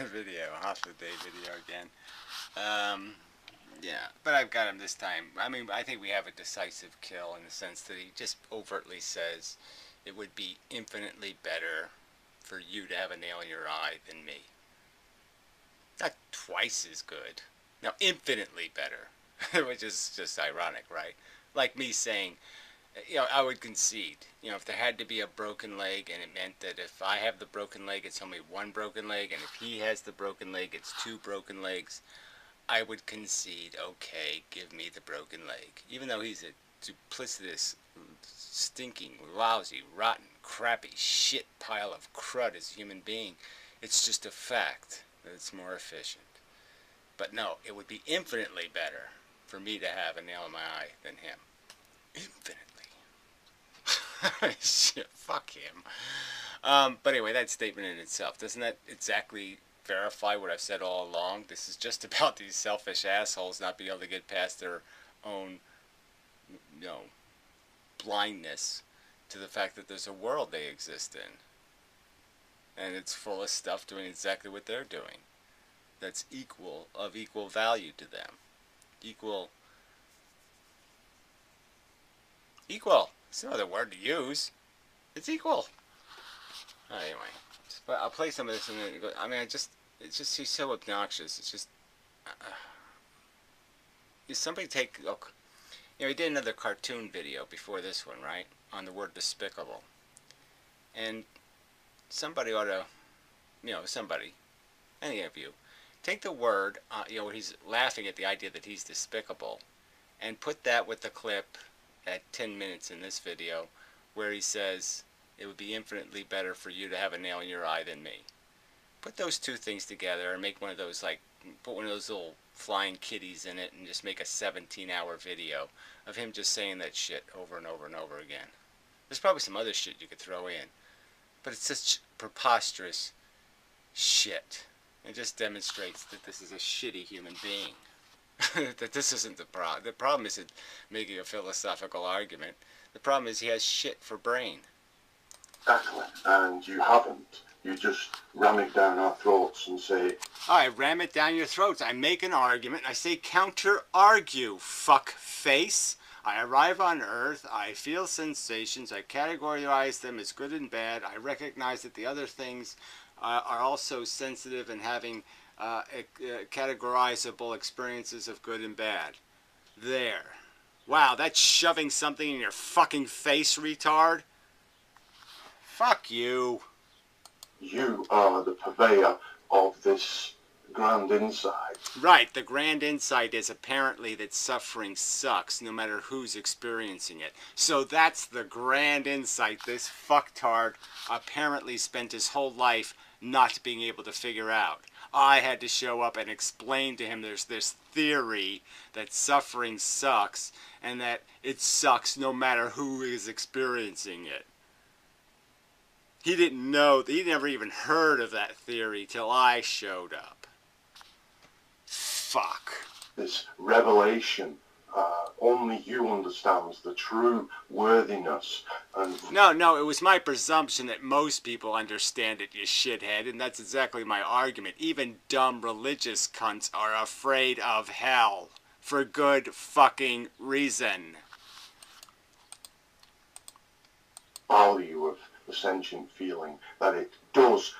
video, Hythloday video again. Yeah, but I've got him this time. I mean, I think we have a decisive kill in the sense that he just overtly says it would be infinitely better for you to have a nail in your eye than me. Not twice as good. Now, infinitely better, which is just ironic, right? Like me saying, I would concede, if there had to be a broken leg and it meant that if I have the broken leg, it's only one broken leg, and if he has the broken leg, it's two broken legs, I would concede, okay, give me the broken leg. Even though he's a duplicitous, stinking, lousy, rotten, crappy shit pile of crud as a human being, it's just a fact that it's more efficient. But no, it would be infinitely better for me to have a nail in my eye than him. Infinitely. Shit, fuck him. But anyway, that statement in itself, doesn't that exactly verify what I've said all along? This is just about these selfish assholes not being able to get past their own, blindness to the fact that there's a world they exist in. And it's full of stuff doing exactly what they're doing. That's of equal value to them. Equal. It's no other word to use. It's equal. Anyway, but I'll play some of this and then I mean, it's just he's so obnoxious. It's just. Somebody look. He did another cartoon video before this one, right? On the word despicable. And somebody ought to, somebody, any of you, take the word, where he's laughing at the idea that he's despicable, and put that with the clip at 10 minutes in this video where he says it would be infinitely better for you to have a nail in your eye than me. Put those two things together and make one of those, put one of those little flying kitties in it and just make a 17-hour video of him just saying that shit over and over and over again. There's probably some other shit you could throw in, but it's such preposterous shit. It just demonstrates that this is a shitty human being. That this isn't the problem. The problem isn't making a philosophical argument. The problem is he has shit for brain. Exactly, and you haven't. You just ram it down our throats and say... I ram it down your throats. I make an argument. I say counter-argue, fuck face. I arrive on Earth. I feel sensations. I categorize them as good and bad. I recognize that the other things are also sensitive and having categorizable experiences of good and bad. There. Wow, that's shoving something in your fucking face, retard. Fuck you. You are the purveyor of this grand insight. Right, the grand insight is apparently that suffering sucks no matter who's experiencing it. So that's the grand insight this fucktard apparently spent his whole life not being able to figure out. I had to show up and explain to him there's this theory that suffering sucks and that it sucks no matter who is experiencing it. He didn't know, he never even heard of that theory till I showed up. Fuck. This revelation, only you understand the true worthiness. And No, it was my presumption that most people understand it, you shithead, and that's exactly my argument. Even dumb religious cunts are afraid of hell. For good fucking reason. value of the sentient feeling, that it does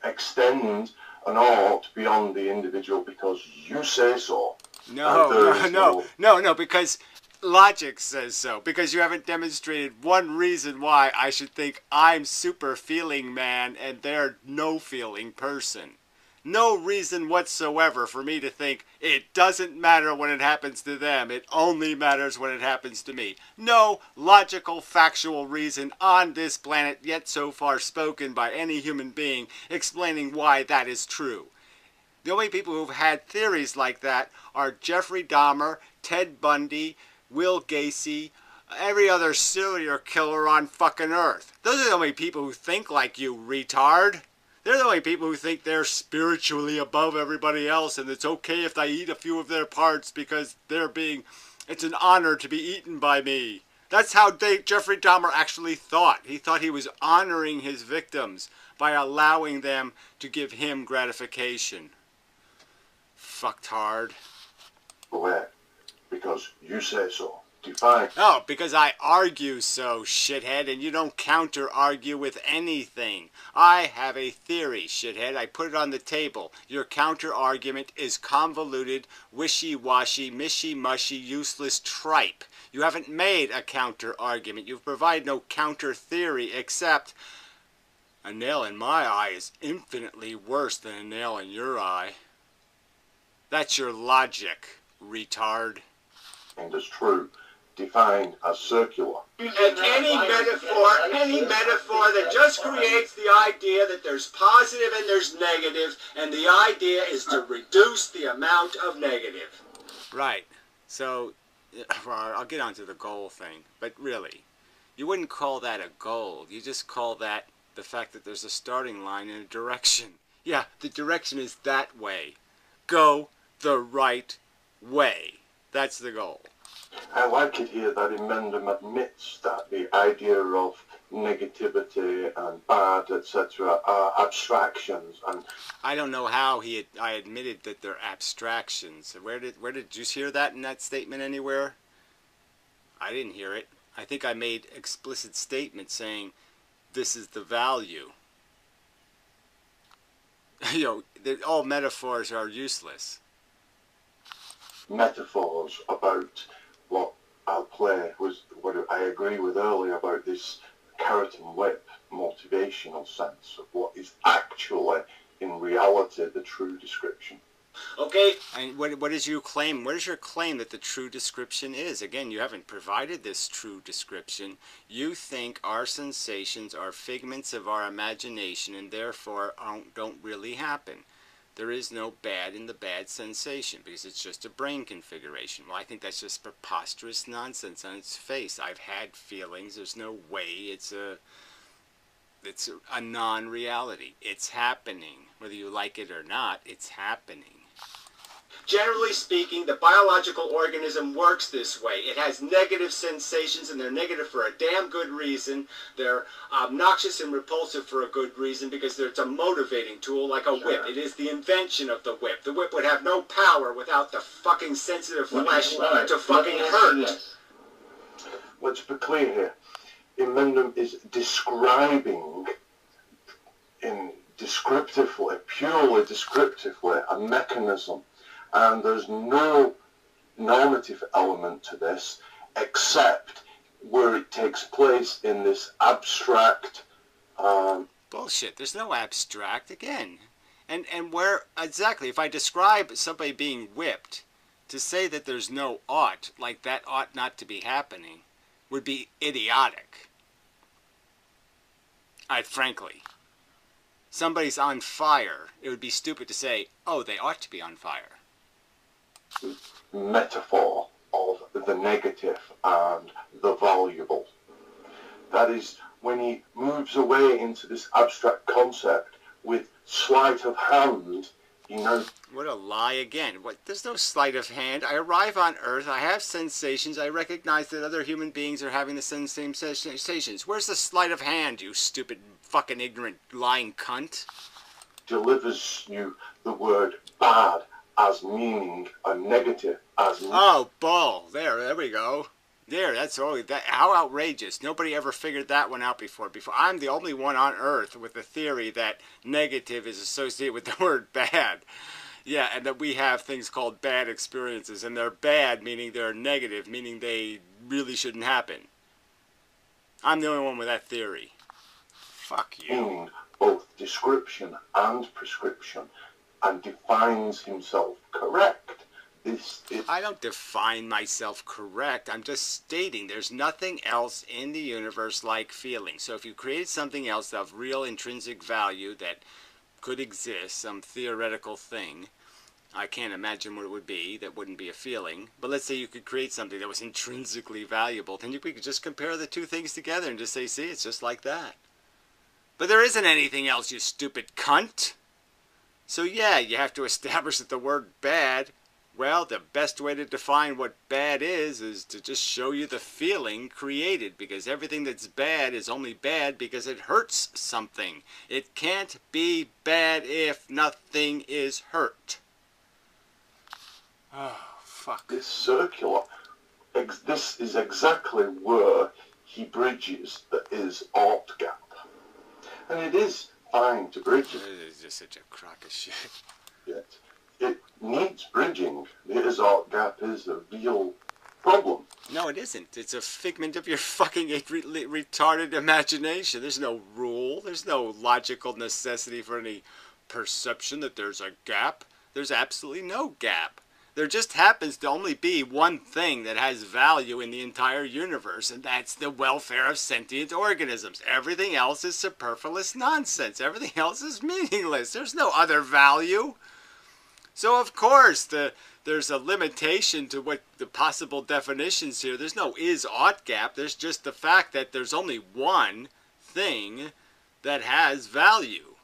extend and ought beyond the individual because you say so. No, because logic says so. Because you haven't demonstrated one reason why I should think I'm super feeling man and they're no feeling person. No reason whatsoever for me to think it doesn't matter when it happens to them, it only matters when it happens to me. No logical, factual reason on this planet yet so far spoken by any human being explaining why that is true. The only people who've had theories like that are Jeffrey Dahmer, Ted Bundy, Will Gacy, every other serial killer on fucking Earth. Those are the only people who think like you, retard. They're the only people who think they're spiritually above everybody else and it's okay if I eat a few of their parts because it's an honor to be eaten by me. That's how Jeffrey Dahmer actually thought. He thought he was honoring his victims by allowing them to give him gratification. Fucked hard. Wait, because you say so. Define. Oh, because I argue so, shithead, and you don't counter-argue with anything. I have a theory, shithead. I put it on the table. Your counter-argument is convoluted, wishy-washy, mishy-mushy, useless tripe. You haven't made a counter-argument. You've provided no counter-theory except a nail in my eye is infinitely worse than a nail in your eye. That's your logic, retard. And as true. Defined as circular. And any metaphor that just creates the idea that there's positive and there's negative, and the idea is to reduce the amount of negative. Right. So, well, I'll get onto the goal thing, but really, you wouldn't call that a goal. You just call that the fact that there's a starting line and a direction. Yeah, the direction is that way. Go the right way. That's the goal. I like it here that Emendum admits that the idea of negativity and bad, etc., are abstractions. And I don't know how I admitted that they're abstractions. Where did you hear that in that statement anywhere? I didn't hear it. I think I made explicit statement saying this is the value. You know, all metaphors are useless. Metaphors about what I'll play was what I agree with earlier about this carrot and whip motivational sense of what is actually, in reality, the true description. Okay. And what is your claim? What is your claim that the true description is? Again, you haven't provided this true description. You think our sensations are figments of our imagination and therefore don't really happen. There is no bad in the bad sensation because it's just a brain configuration. Well, I think that's just preposterous nonsense on its face. I've had feelings. There's no way it's a non-reality. It's happening. Whether you like it or not, it's happening. Generally speaking, the biological organism works this way. It has negative sensations, and they're negative for a damn good reason. They're obnoxious and repulsive for a good reason because it's a motivating tool like a whip. It is the invention of the whip. The whip would have no power without the fucking sensitive flesh to fucking hurt. Let's be clear here. Emendum is describing purely descriptively, a mechanism. And there's no normative element to this except where it takes place in this abstract... Bullshit. There's no abstract, again. And where, exactly, if I describe somebody being whipped, to say that there's no ought, like that ought not to be happening, would be idiotic. Frankly. Somebody's on fire. It would be stupid to say, oh, they ought to be on fire. Metaphor of the negative and the valuable. That is, when he moves away into this abstract concept with sleight of hand, you know... What a lie again. There's no sleight of hand. I arrive on Earth, I have sensations, I recognize that other human beings are having the same sensations. Where's the sleight of hand, you stupid, fucking ignorant, lying cunt? Delivers you the word bad as meaning a negative as... Oh, bull. There we go. There, that's all. How outrageous. Nobody ever figured that one out before. I'm the only one on Earth with the theory that negative is associated with the word bad. Yeah, and that we have things called bad experiences, and they're bad meaning they're negative, meaning they really shouldn't happen. I'm the only one with that theory. Fuck you. Both description and prescription, and defines himself correct. I don't define myself correct. I'm just stating there's nothing else in the universe like feeling. So if you created something else of real intrinsic value that could exist, some theoretical thing, I can't imagine what it would be. That wouldn't be a feeling. But let's say you could create something that was intrinsically valuable. Then we could just compare the two things together and just say, see, it's just like that. But there isn't anything else, you stupid cunt. So yeah, you have to establish that the word bad Well, the best way to define what bad is to just show you the feeling created, because everything that's bad is only bad because it hurts something. It can't be bad if nothing is hurt. Oh, fuck. This circular, this is exactly where he bridges his art gap. And it is fine to bridge it. It is just such a crock of shit. Yet it needs bridging. His art gap is a real problem. No, it isn't. It's a figment of your fucking retarded imagination. There's no rule. There's no logical necessity for any perception that there's a gap. There's absolutely no gap. There just happens to only be one thing that has value in the entire universe, and that's the welfare of sentient organisms. Everything else is superfluous nonsense. Everything else is meaningless. There's no other value. So, of course, there's a limitation to what the possible definitions here. There's no is-ought gap. There's just the fact that there's only one thing that has value.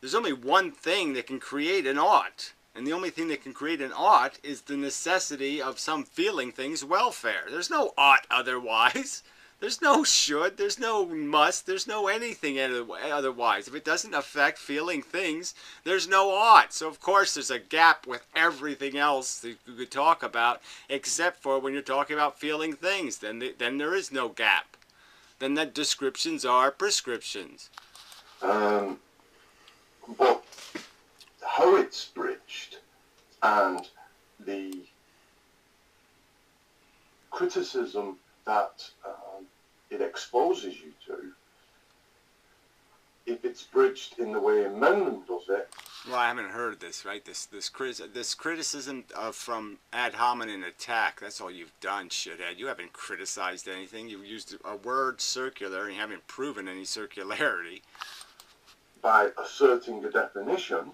There's only one thing that can create an ought. And the only thing that can create an ought is the necessity of some feeling thing's welfare. There's no ought otherwise. There's no should. There's no must. There's no anything otherwise. If it doesn't affect feeling things, there's no ought. So, of course, there's a gap with everything else that you could talk about, except for when you're talking about feeling things. Then there is no gap. Then the descriptions are prescriptions. But how it's bridged and the criticism that it exposes you to, if it's bridged in the way Amendment does it. Well, I haven't heard this, right? This criticism from ad hominem attack. That's all you've done, shithead. You haven't criticized anything. You've used a word circular, and you haven't proven any circularity. By asserting the definition,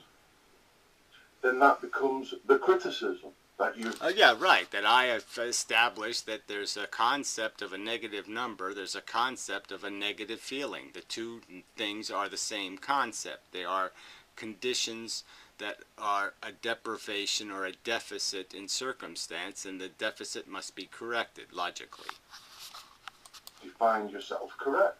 then that becomes the criticism that you... yeah, right. That I have established that there's a concept of a negative number. There's a concept of a negative feeling. The two things are the same concept. They are conditions that are a deprivation or a deficit in circumstance, and the deficit must be corrected logically. You find yourself correct.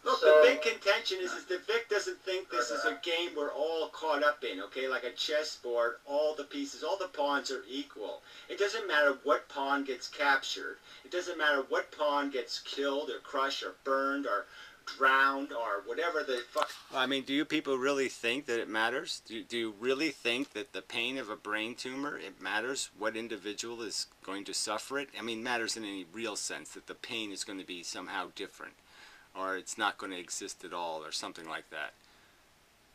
Look, the big contention is that Vic doesn't think this is a game we're all caught up in, okay? Like a chessboard, all the pieces, all the pawns are equal. It doesn't matter what pawn gets captured. It doesn't matter what pawn gets killed or crushed or burned or drowned or whatever the fuck. I mean, do you people really think that it matters? Do you really think that the pain of a brain tumor, it matters what individual is going to suffer it? I mean, matters in any real sense, that the pain is going to be somehow different, or it's not going to exist at all, or something like that.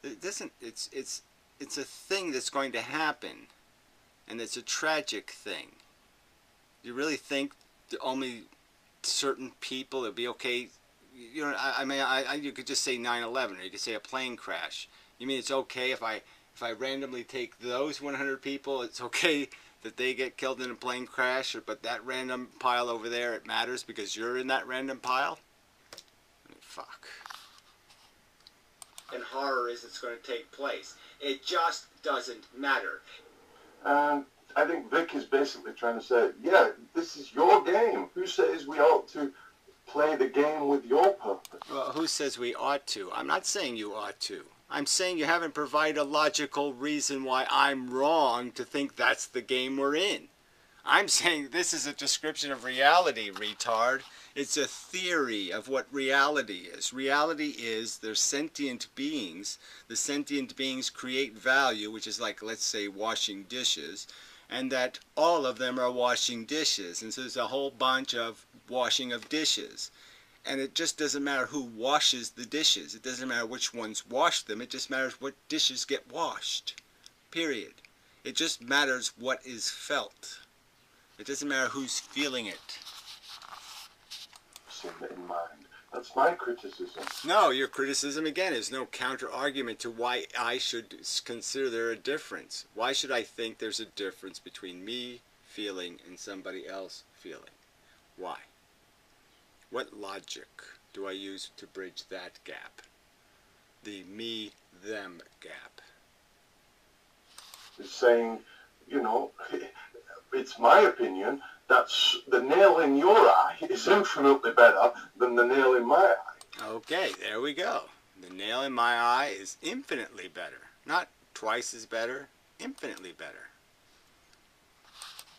It doesn't. It's a thing that's going to happen, and it's a tragic thing. Do you really think that only certain people it'd be okay? You know, I mean, you could just say 9/11, or you could say a plane crash. You mean it's okay if I randomly take those 100 people? It's okay that they get killed in a plane crash, but that random pile over there, it matters because you're in that random pile? Fuck. And horror is it's going to take place. It just doesn't matter. And I think Vic is basically trying to say, yeah, this is your game. Who says we ought to play the game with your purpose? Well, who says we ought to? I'm not saying you ought to. I'm saying you haven't provided a logical reason why I'm wrong to think that's the game we're in. I'm saying this is a description of reality, retard. It's a theory of what reality is. Reality is they're sentient beings. The sentient beings create value, which is like, let's say, washing dishes, and that all of them are washing dishes. And so there's a whole bunch of washing of dishes. And it just doesn't matter who washes the dishes. It doesn't matter which ones wash them. It just matters what dishes get washed. Period. It just matters what is felt. It doesn't matter who's feeling it. In mind. That's my criticism. No, your criticism, again, is no counter-argument to why I should consider there a difference. Why should I think there's a difference between me feeling and somebody else feeling? Why? What logic do I use to bridge that gap? The me-them gap. It's saying you know, it's my opinion that the nail in your eye is infinitely better than the nail in my eye. Okay, there we go. The nail in my eye is infinitely better. Not twice as better, infinitely better.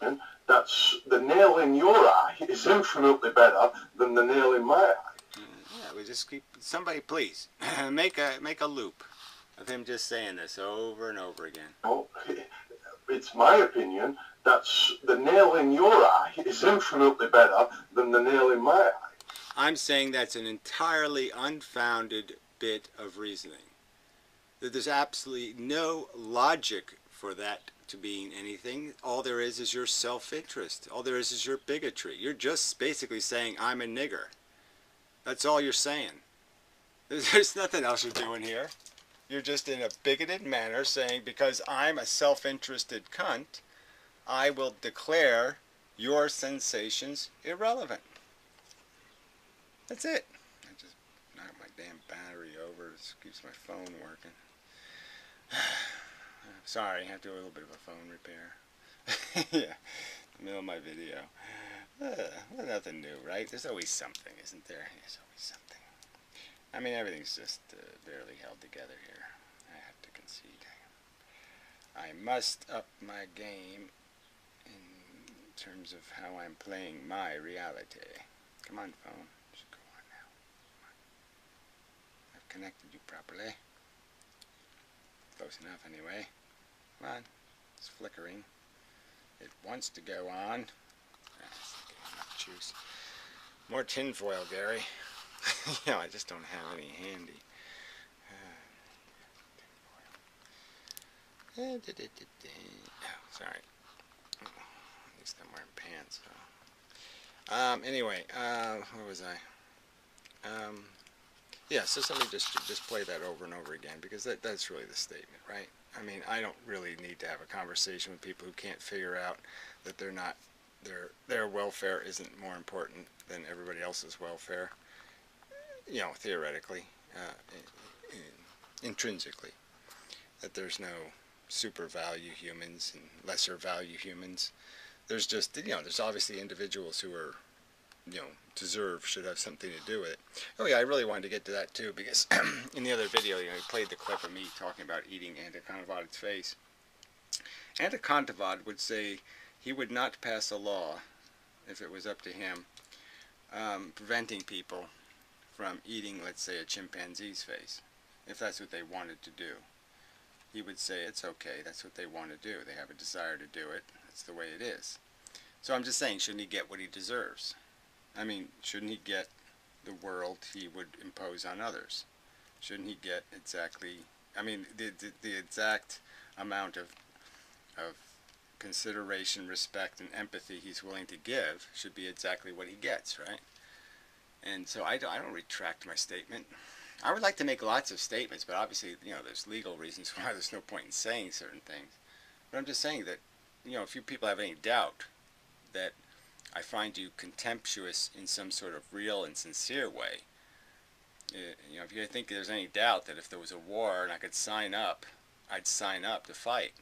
And that's the nail in your eye is infinitely better than the nail in my eye. Yeah, we just keep, somebody please, make a loop of him just saying this over and over again. No, it's my opinion that the nail in your eye is infinitely better than the nail in my eye. I'm saying that's an entirely unfounded bit of reasoning. That there's absolutely no logic for that to being anything. All there is your self-interest. All there is your bigotry. You're just basically saying, I'm a nigger. That's all you're saying. There's nothing else you're doing here. You're just in a bigoted manner saying, because I'm a self-interested cunt, I will declare your sensations irrelevant. That's it. I just knocked my damn battery over. It keeps my phone working. Sorry, I have to do a little bit of a phone repair. Yeah, in the middle of my video. Well, nothing new, right? There's always something, isn't there? There's always something. I mean, everything's just barely held together here. I have to concede. I must up my game in terms of how I'm playing my reality. Come on, phone. Should go on now. Come on. I've connected you properly. Close enough, anyway. Come on. It's flickering. It wants to go on. That's not getting enough juice. More tinfoil, Gary. You know, I just don't have any handy. Oh, sorry. At least I'm wearing pants. So. Anyway, where was I? Yeah, so somebody just play that over and over again, because that's really the statement, right? I mean, I don't really need to have a conversation with people who can't figure out that they're not, their welfare isn't more important than everybody else's welfare. You know, theoretically, intrinsically, that there's no super value humans and lesser value humans. There's just, you know, there's obviously individuals who are, you know, should have something to do with it. Oh yeah, I really wanted to get to that too, because in the other video, you know, he played the clip of me talking about eating Anticontivad's face. Anticontivad would say he would not pass a law, if it was up to him, preventing people from eating, let's say, a chimpanzee's face, if that's what they wanted to do. He would say it's okay, that's what they want to do. They have a desire to do it. That's the way it is. So I'm just saying, shouldn't he get what he deserves? I mean, shouldn't he get the world he would impose on others? Shouldn't he get exactly, I mean, the exact amount of consideration, respect, and empathy he's willing to give should be exactly what he gets, right? And so I don't retract my statement. I would like to make lots of statements, but obviously, you know, there's legal reasons why there's no point in saying certain things. But I'm just saying that, you know, if you people have any doubt that I find you contemptuous in some sort of real and sincere way, you know, if you think there's any doubt that if there was a war and I could sign up, I'd sign up to fight.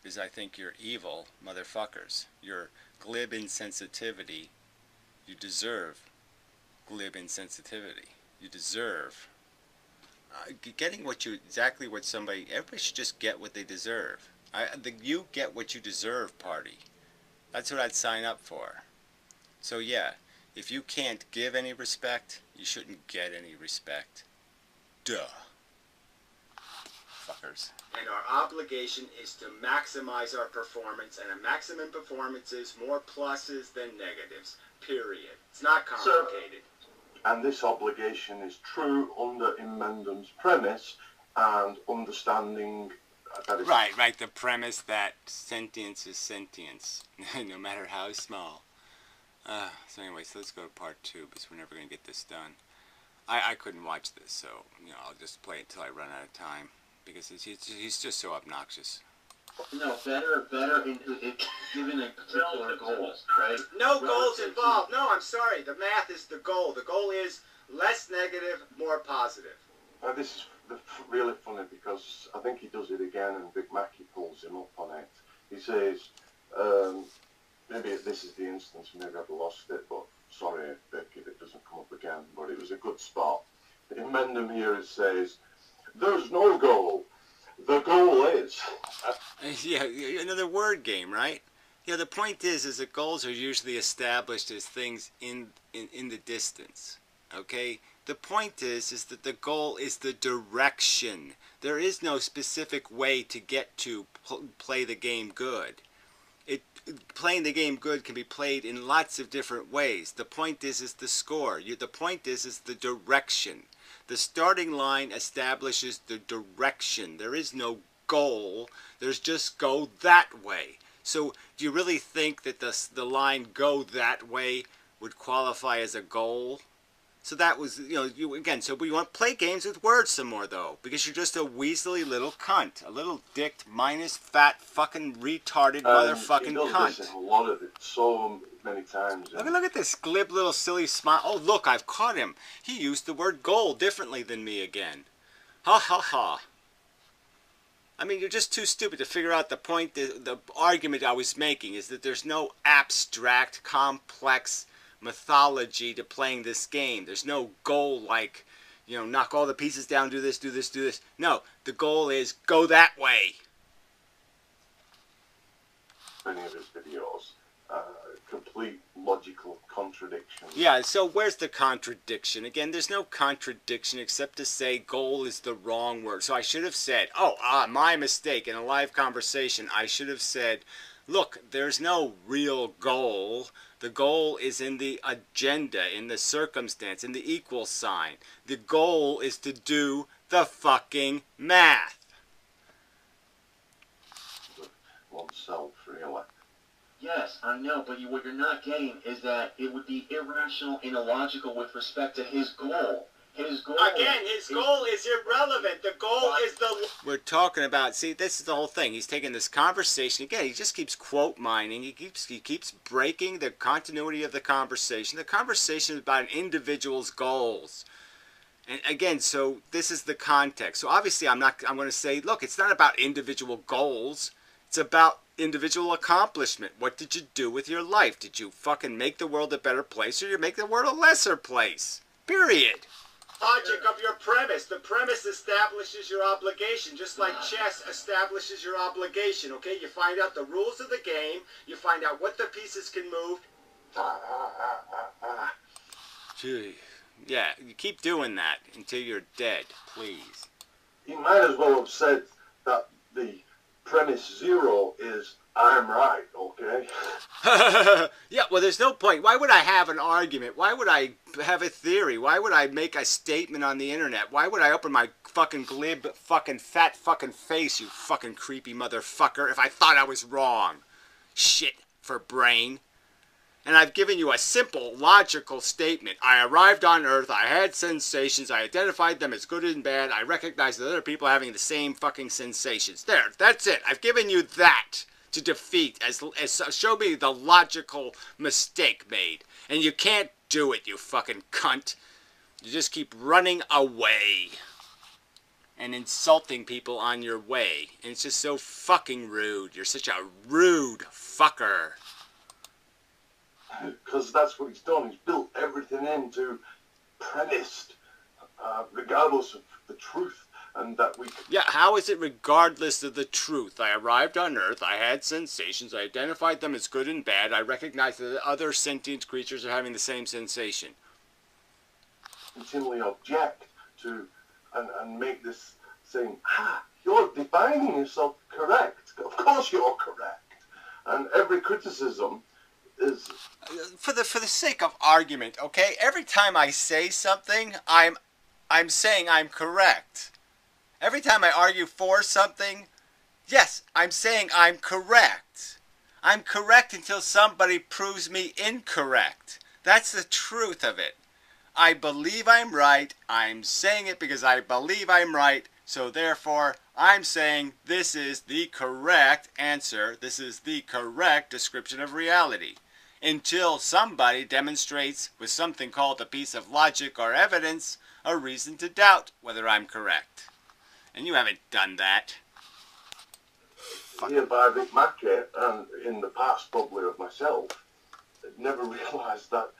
Because I think you're evil motherfuckers. Your glib insensitivity, you deserve glib insensitivity. You deserve getting exactly what somebody, everybody should just get what they deserve. The you get what you deserve party. That's what I'd sign up for. So yeah, if you can't give any respect, you shouldn't get any respect. Duh. Fuckers. And our obligation is to maximize our performance, and a maximum performance is more pluses than negatives. Period. It's not complicated. And this obligation is true under Inmendon's premise and understanding that it's... Right, the premise that sentience is sentience, no matter how small. So anyway, so let's go to part 2, because we're never going to get this done. I couldn't watch this, so, you know, I'll just play it until I run out of time, because he's just so obnoxious. No, better given a particular goal, right? No goals involved. No, I'm sorry. The math is the goal. The goal is less negative, more positive. This is really funny, because I think he does it again and Big Mackie pulls him up on it. He says, maybe this is the instance, maybe I've lost it, but sorry if it doesn't come up again, but it was a good spot. In Mendham here it says, there's no goal. The goal is. Yeah, another word game, right? Yeah, the point is that goals are usually established as things in the distance. Okay? The point is that the goal is the direction. There is no specific way to get to play the game good. Playing the game good can be played in lots of different ways. The point is the score. The point is the direction. The starting line establishes the direction. There is no goal. There's just go that way. So do you really think that the line go that way would qualify as a goal? So that was, again, so we want to play games with words some more, though, because you're just a weaselly little cunt. A little dicked, minus fat, fucking retarded motherfucking cunt. This a lot of it, so many times. Look at this glib little silly smile. Oh, look, I've caught him. He used the word goal differently than me again. Ha ha ha. I mean, you're just too stupid to figure out the point. The argument I was making is that there's no abstract, complex mythology to playing this game. There's no goal like, knock all the pieces down, do this, do this, do this. No, the goal is go that way. Many of his videos, complete logical contradiction. Yeah, so where's the contradiction? Again, there's no contradiction except to say goal is the wrong word. So I should have said, my mistake in a live conversation, I should have said, look, there's no real goal. The goal is in the agenda, in the circumstance, in the equal sign. The goal is to do the fucking math. Oneself, really. Yes, I know, but what you're not getting is that it would be irrational and illogical with respect to his goal. His goal. Again, his goal is irrelevant. The goal is the... We're talking about, see, this is the whole thing. He's taking this conversation, again, he just keeps quote mining. He keeps breaking the continuity of the conversation. The conversation is about an individual's goals. And again, so this is the context. So obviously I'm going to say, look, it's not about individual goals. It's about individual accomplishment. What did you do with your life? Did you fucking make the world a better place, or you make the world a lesser place? Period. Logic of your premise. The premise establishes your obligation, just like chess establishes your obligation, okay? You find out the rules of the game, you find out what the pieces can move. Gee. Yeah, you keep doing that until you're dead, please. He might as well have said that the premise 0 is I'm right, okay? Yeah, well, there's no point. Why would I have an argument? Why would I have a theory? Why would I make a statement on the internet? Why would I open my fucking glib fucking fat fucking face, you fucking creepy motherfucker, if I thought I was wrong? Shit for brain. And I've given you a simple, logical statement. I arrived on Earth, I had sensations, I identified them as good and bad, I recognized that other people are having the same fucking sensations. There, that's it. I've given you that to defeat, as show me the logical mistake made. And you can't do it, you fucking cunt. You just keep running away and insulting people on your way. And it's just so fucking rude. You're such a rude fucker. Because that's what he's done. He's built everything into premised, regardless of the truth. And that we... Yeah, how is it regardless of the truth? I arrived on Earth, I had sensations, I identified them as good and bad, I recognized that other sentient creatures are having the same sensation. Continually object to and make this saying, you're defining yourself correct. Of course you're correct. And every criticism is... For the sake of argument, okay? Every time I say something, I'm saying I'm correct. Every time I argue for something, yes, I'm saying I'm correct. I'm correct until somebody proves me incorrect. That's the truth of it. I believe I'm right. I'm saying it because I believe I'm right. So therefore, I'm saying this is the correct answer. This is the correct description of reality. Until somebody demonstrates with something called a piece of logic or evidence a reason to doubt whether I'm correct. And you haven't done that. here by Vic Mackey, and in the past probably of myself, never realised that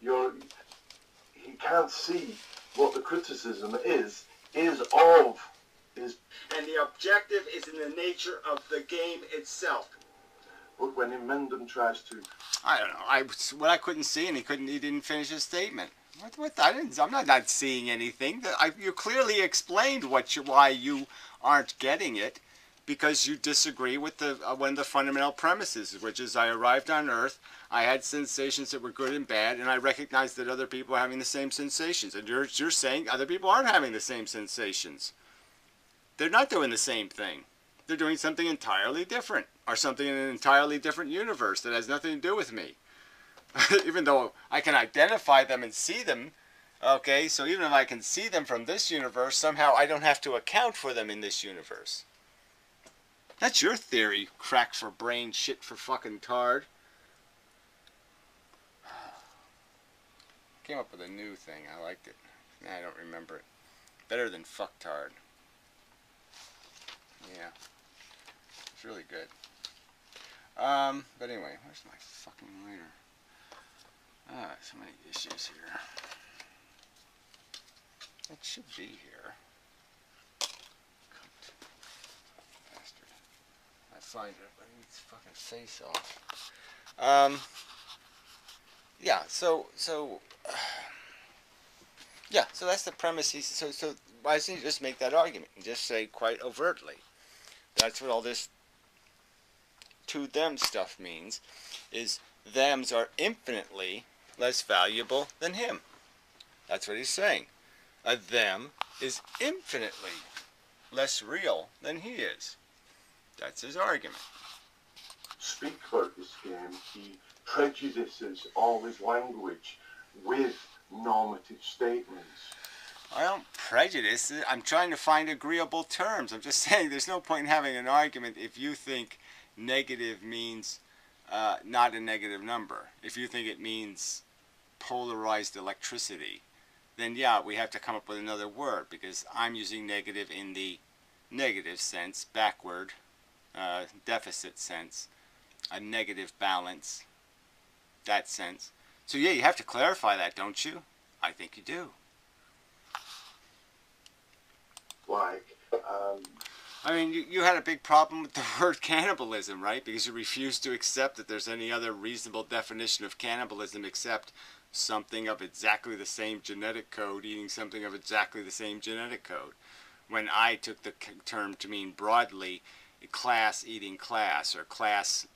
he can't see what the criticism is of his. And the objective is in the nature of the game itself. But when Mendham tries to, I don't know. What I couldn't see, and he didn't finish his statement. I'm not seeing anything. You clearly explained why you aren't getting it, because you disagree with one of the fundamental premises, which is I arrived on Earth, I had sensations that were good and bad, and I recognized that other people are having the same sensations. And you're saying other people aren't having the same sensations. They're not doing the same thing. They're doing something entirely different, or something in an entirely different universe that has nothing to do with me. Even though I can identify them and see them, okay, so even if I can see them from this universe, somehow I don't have to account for them in this universe. That's your theory, crack for brain, shit for fucking tard. Came up with a new thing, I liked it. I don't remember it. Better than fucktard. Yeah. It's really good. But anyway, where's my fucking lighter? So many issues here. It should be here. Bastard. I find it, but he needs fucking face off. Yeah, so that's the premise. So why doesn't he just make that argument and just say quite overtly? That's what all this to them stuff means, is thems are infinitely less valuable than him. That's what he's saying. A them is infinitely less real than he is. That's his argument. Speak about this game, he prejudices all his language with normative statements. I don't prejudice it. I'm trying to find agreeable terms. I'm just saying there's no point in having an argument if you think negative means not a negative number. If you think it means polarized electricity, then yeah, we have to come up with another word, because I'm using negative in the negative sense, backward, deficit sense, a negative balance, that sense. So yeah, you have to clarify that, don't you? I think you do. Like, I mean, you had a big problem with the word cannibalism, right? Because you refused to accept that there's any other reasonable definition of cannibalism except something of exactly the same genetic code eating something of exactly the same genetic code. When I took the term to mean broadly class eating class, or class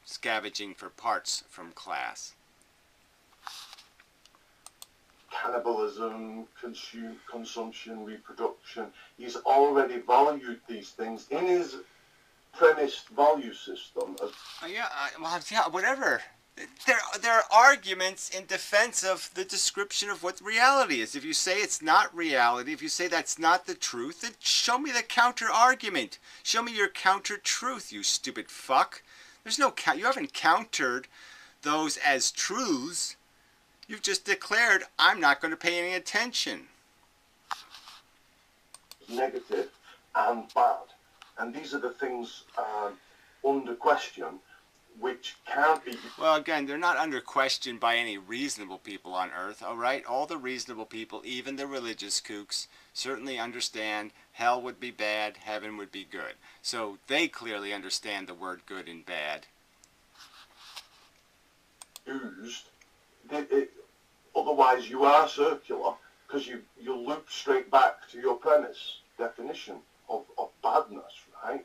scavenging for parts from class. Cannibalism, consumption, reproduction. He's already valued these things in his premised value system. Yeah, whatever. There are arguments in defense of the description of what reality is. If you say it's not reality, if you say that's not the truth, then show me the counter argument. Show me your counter truth, you stupid fuck. There's no you haven't countered those as truths. You've just declared, I'm not going to pay any attention. Negative and bad. And these are the things under question, which can't be... Well, again, they're not under question by any reasonable people on Earth, all right? All the reasonable people, even the religious kooks, certainly understand hell would be bad, heaven would be good. So they clearly understand the word good and bad. Used. Otherwise you are circular, because you loop straight back to your premise definition of badness, right?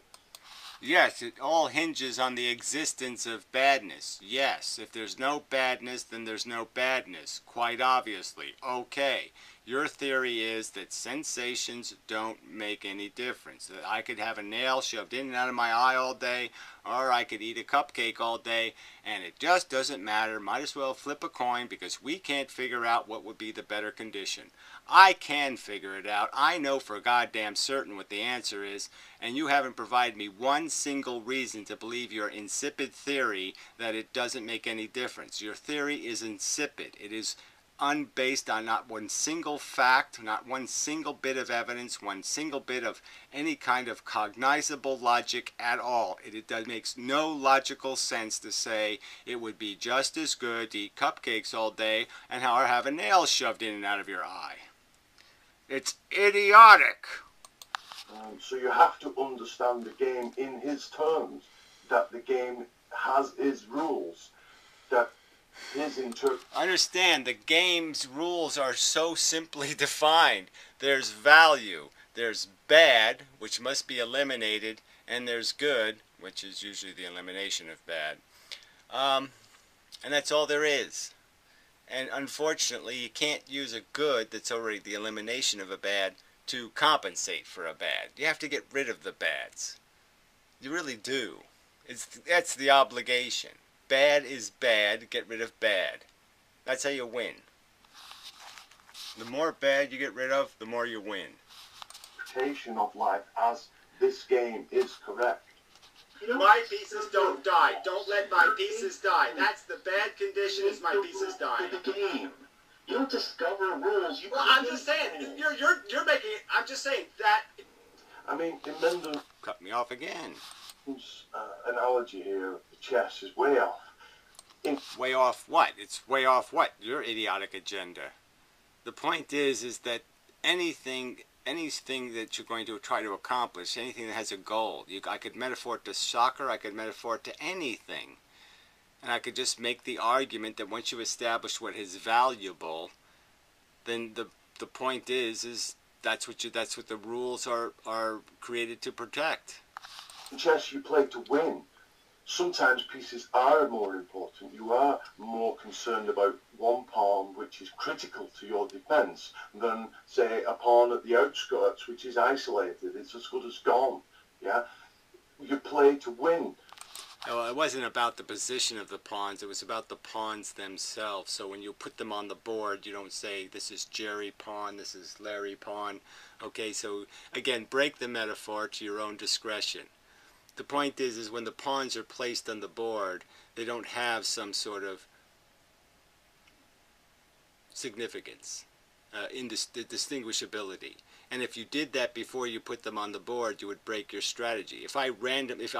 Yes, it all hinges on the existence of badness. Yes, if there's no badness, then there's no badness, quite obviously. Okay, your theory is that sensations don't make any difference. That I could have a nail shoved in and out of my eye all day, or I could eat a cupcake all day, and it just doesn't matter. Might as well flip a coin, because we can't figure out what would be the better condition. I can figure it out. I know for goddamn certain what the answer is, and you haven't provided me one single reason to believe your insipid theory that it doesn't make any difference. Your theory is insipid. It is unbased on not one single fact, not one single bit of evidence, one single bit of any kind of cognizable logic at all. It makes no logical sense to say it would be just as good to eat cupcakes all day and have a nail shoved in and out of your eye. It's idiotic. So you have to understand the game in his terms, that the game has its rules, that his Understand, the game's rules are so simply defined. There's value, there's bad, which must be eliminated, and there's good, which is usually the elimination of bad. And that's all there is. And unfortunately, you can't use a good that's already the elimination of a bad to compensate for a bad. You have to get rid of the bads. You really do. That's the obligation. Bad is bad, get rid of bad. That's how you win. The more bad you get rid of, the more you win. Interpretation of life as this game is correct. My pieces don't die. Don't let my pieces die. That's the bad condition, is my pieces die. The game. You don't discover rules. You Well, I'm just saying, you're making it, I'm just saying that. I mean, in Mendon's Cut me off again. analogy here of the chess is way off. Way off what? It's way off what? Your idiotic agenda. The point is that anything that you're going to try to accomplish, anything that has a goal, I could metaphor it to soccer, I could metaphor it to anything. And I could just make the argument that once you establish what is valuable, then the point is that's what the rules are created to protect. In chess, you play to win. Sometimes pieces are more important. You are more concerned about one pawn which is critical to your defence than, say, a pawn at the outskirts which is isolated. It's as good as gone. Yeah, you play to win. Well, it wasn't about the position of the pawns, it was about the pawns themselves. So when you put them on the board, you don't say, this is Jerry pawn, this is Larry pawn. Okay, so again, break the metaphor to your own discretion. The point is when the pawns are placed on the board, they don't have some sort of significance, distinguishability. And if you did that before you put them on the board, you would break your strategy. If I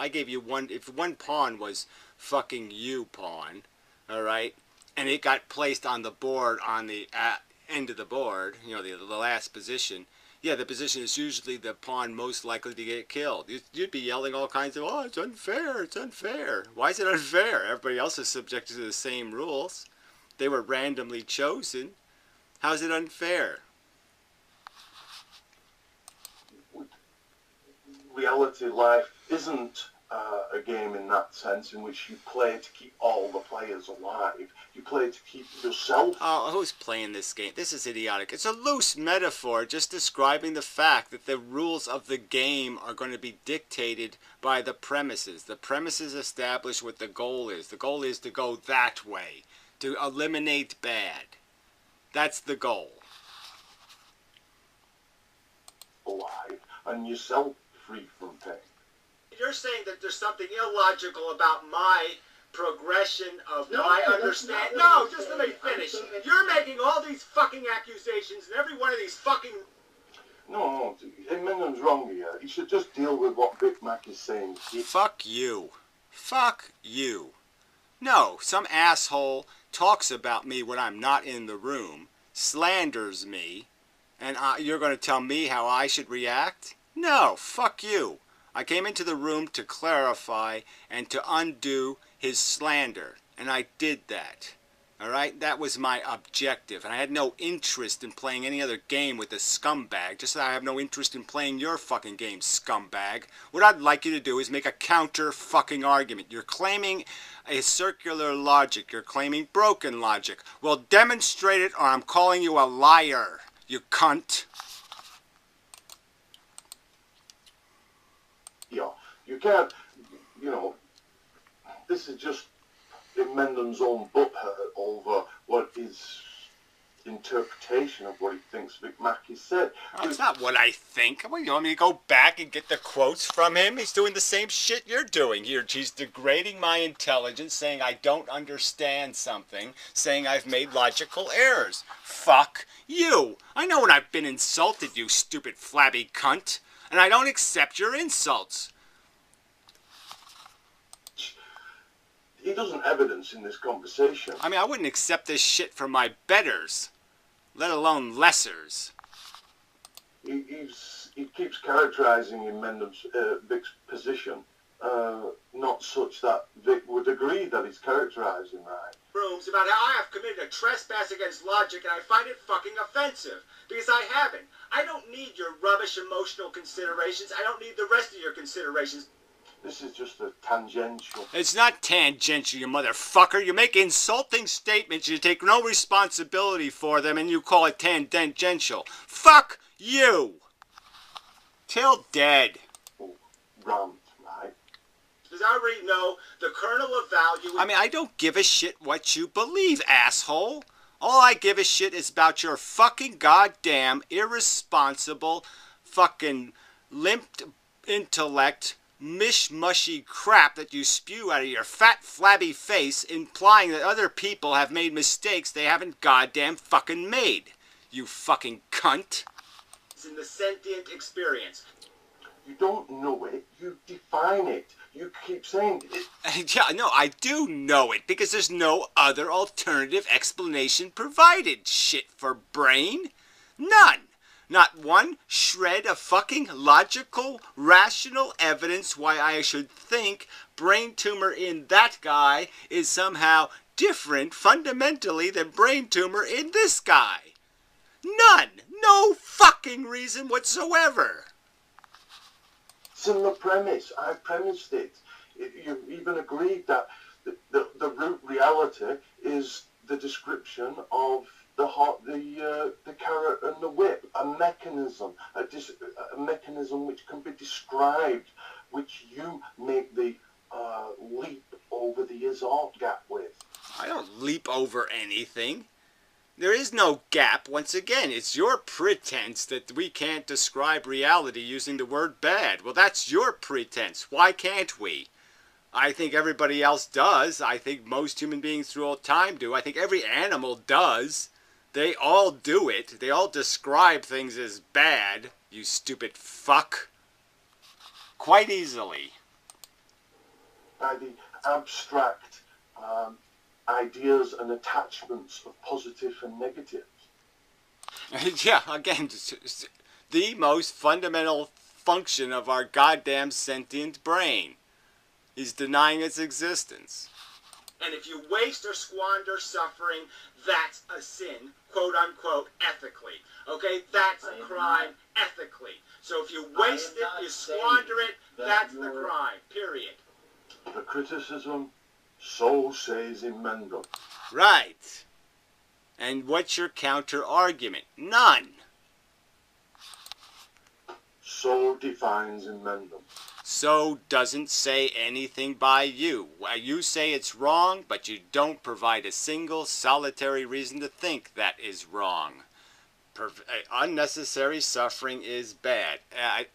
gave you if one pawn was fucking you pawn, all right, and it got placed on the board on the end of the board, you know, the last position, yeah, the position is usually the pawn most likely to get killed. You'd be yelling all kinds of, oh, it's unfair, it's unfair. Why is it unfair? Everybody else is subjected to the same rules. They were randomly chosen. How's it unfair? Reality life isn't a game in that sense in which you play to keep all the players alive. You play to keep yourself. Oh, who's playing this game? This is idiotic. It's a loose metaphor just describing the fact that the rules of the game are going to be dictated by the premises. The premises establish what the goal is. The goal is to go that way, to eliminate bad. That's the goal. Alive and yourself free from pain. You're saying that there's something illogical about my progression of my understanding. No, just let me finish. You're making all these fucking accusations, and every one of these fucking... No, Mendon's wrong here. He should just deal with what Big Mac is saying. Fuck you. Fuck you. No, some asshole talks about me when I'm not in the room, slanders me, and you're going to tell me how I should react? No, fuck you. I came into the room to clarify and to undo his slander, and I did that. All right? That was my objective, and I had no interest in playing any other game with this scumbag, just as I have no interest in playing your fucking game, scumbag. What I'd like you to do is make a counter fucking argument. You're claiming a circular logic. You're claiming broken logic. Well, demonstrate it, or I'm calling you a liar, you cunt. Yeah, you can't, you know, this is just in Mendon's own butt hurt over what is interpretation of what he thinks Vic Mackey said. That's not what I think. What, you want me to go back and get the quotes from him? He's doing the same shit you're doing here. He's degrading my intelligence, saying I don't understand something, saying I've made logical errors. Fuck you. I know when I've been insulted, you stupid flabby cunt, and I don't accept your insults. He doesn't evidence in this conversation. I mean, I wouldn't accept this shit from my betters, let alone lessers. He keeps characterising in Vic's position, not such that Vic would agree that he's characterising right. Rooms about how I have committed a trespass against logic, and I find it fucking offensive. Because I haven't. I don't need your rubbish emotional considerations. I don't need the rest of your considerations. This is just a tangential. It's not tangential, you motherfucker. You make insulting statements, you take no responsibility for them, and you call it tangential. Fuck you! Till dead. Rant, right? Because I already know the kernel of value. I mean, I don't give a shit what you believe, asshole. All I give a shit is about your fucking goddamn irresponsible, fucking limped intellect, mishmushy crap that you spew out of your fat, flabby face, implying that other people have made mistakes they haven't goddamn fucking made. You fucking cunt. In the sentient experience. You don't know it, you define it. You keep saying it. Yeah, no, I do know it, because there's no other alternative explanation provided, shit for brain. None. Not one shred of fucking logical, rational evidence why I should think brain tumor in that guy is somehow different fundamentally than brain tumor in this guy. None. No fucking reason whatsoever. It's in the premise. I premised it. You even agreed that the root reality is the description of the heart, the carrot and the whip, a mechanism which can be described, which you make the leap over the Izard gap with. I don't leap over anything. There is no gap. Once again, it's your pretense that we can't describe reality using the word bad. Well, that's your pretense. Why can't we? I think everybody else does. I think most human beings through all time do. I think every animal does. They all do it. They all describe things as bad, you stupid fuck. Quite easily. By the abstract ideas and attachments of positive and negative. Yeah, again, the most fundamental function of our goddamn sentient brain is denying its existence. And if you waste or squander suffering, that's a sin, quote unquote, ethically. Okay, that's a crime ethically. So if you waste it, you squander it, that's the crime, period. The criticism, so says in Mendel. Right. And what's your counter-argument? None. So defines in Mendel. So doesn't say anything by you. You say it's wrong, but you don't provide a single solitary reason to think that is wrong. Unnecessary suffering is bad.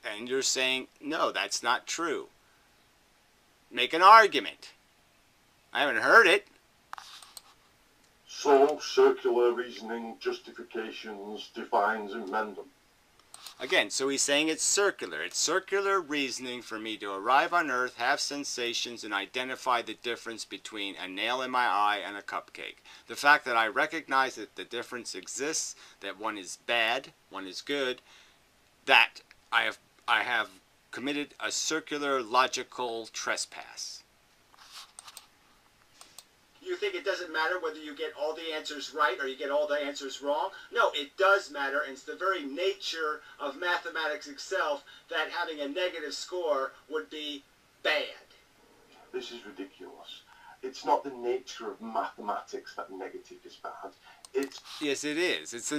And you're saying, no, that's not true. Make an argument. I haven't heard it. So circular reasoning justifications defines in Mendel. Again, so he's saying it's circular. It's circular reasoning for me to arrive on Earth, have sensations, and identify the difference between a nail in my eye and a cupcake. The fact that I recognize that the difference exists, that one is bad, one is good, that I have committed a circular logical trespass. You think it doesn't matter whether you get all the answers right or you get all the answers wrong? No, it does matter, and it's the very nature of mathematics itself that having a negative score would be bad. This is ridiculous. It's not the nature of mathematics that negative is bad. It's... Yes, it is. It's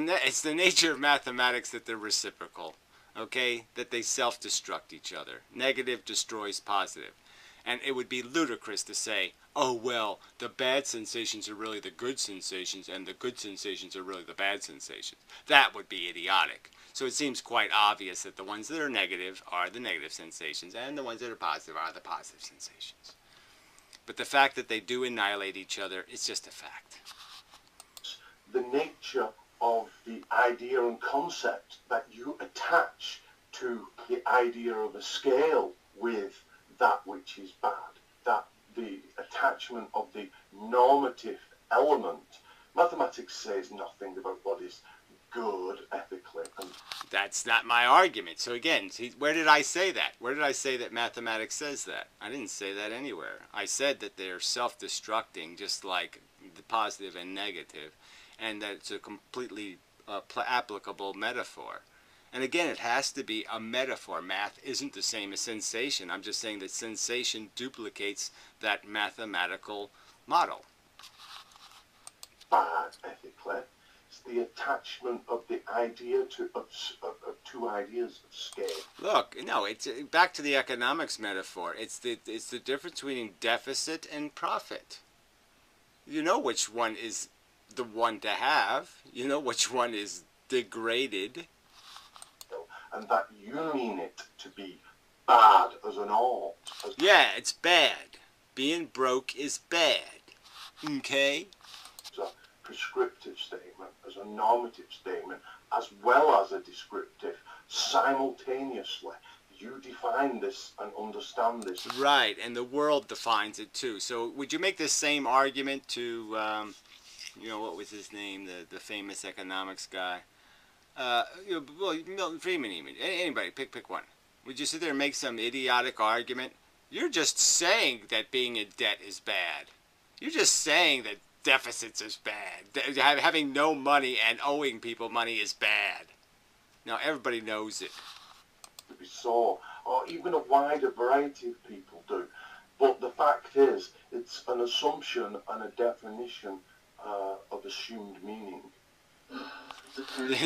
the nature of mathematics that they're reciprocal, okay? That they self-destruct each other. Negative destroys positive. And it would be ludicrous to say, oh, well, the bad sensations are really the good sensations, and the good sensations are really the bad sensations. That would be idiotic. So it seems quite obvious that the ones that are negative are the negative sensations, and the ones that are positive are the positive sensations. But the fact that they do annihilate each other is just a fact. The nature of the idea and concept that you attach to the idea of a scale with that which is bad, that the attachment of the normative element. Mathematics says nothing about what is good ethically. That's not my argument. So again, see, where did I say that? Where did I say that mathematics says that? I didn't say that anywhere. I said that they're self-destructing, just like the positive and negative, and that it's a completely applicable metaphor. And again, it has to be a metaphor. Math isn't the same as sensation. I'm just saying that sensation duplicates that mathematical model. Bad ethically. It's the attachment of the idea to of two ideas of scale. Look, no, it's back to the economics metaphor. It's the difference between deficit and profit. You know which one is the one to have. You know which one is degraded. And that you mean it to be bad as an art. Yeah, it's bad. Being broke is bad. Okay? As a prescriptive statement, as a normative statement, as well as a descriptive. Simultaneously, you define this and understand this. Right, and the world defines it too. So would you make the same argument to, you know, what was his name, the famous economics guy? Well, Milton Friedman even. Anybody, pick one. Would you sit there and make some idiotic argument? You're just saying that being in debt is bad. You're just saying that deficits is bad. Having no money and owing people money is bad. Now, everybody knows it. We saw, or even a wider variety of people do. But the fact is, it's an assumption and a definition of assumed meaning.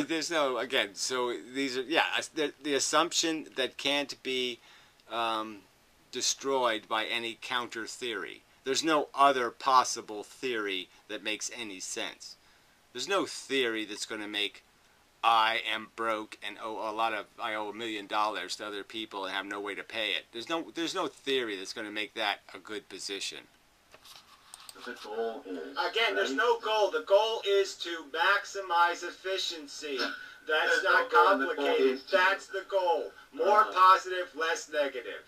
There's no, again, so these are, yeah, the assumption that can't be destroyed by any counter theory. There's no other possible theory that makes any sense. There's no theory that's going to make I am broke and I owe $1 million to other people and have no way to pay it. There's no theory that's going to make that a good position. The goal is, again, there's no goal. The goal is to maximize efficiency. That's not complicated. That's the goal. More positive, less negative.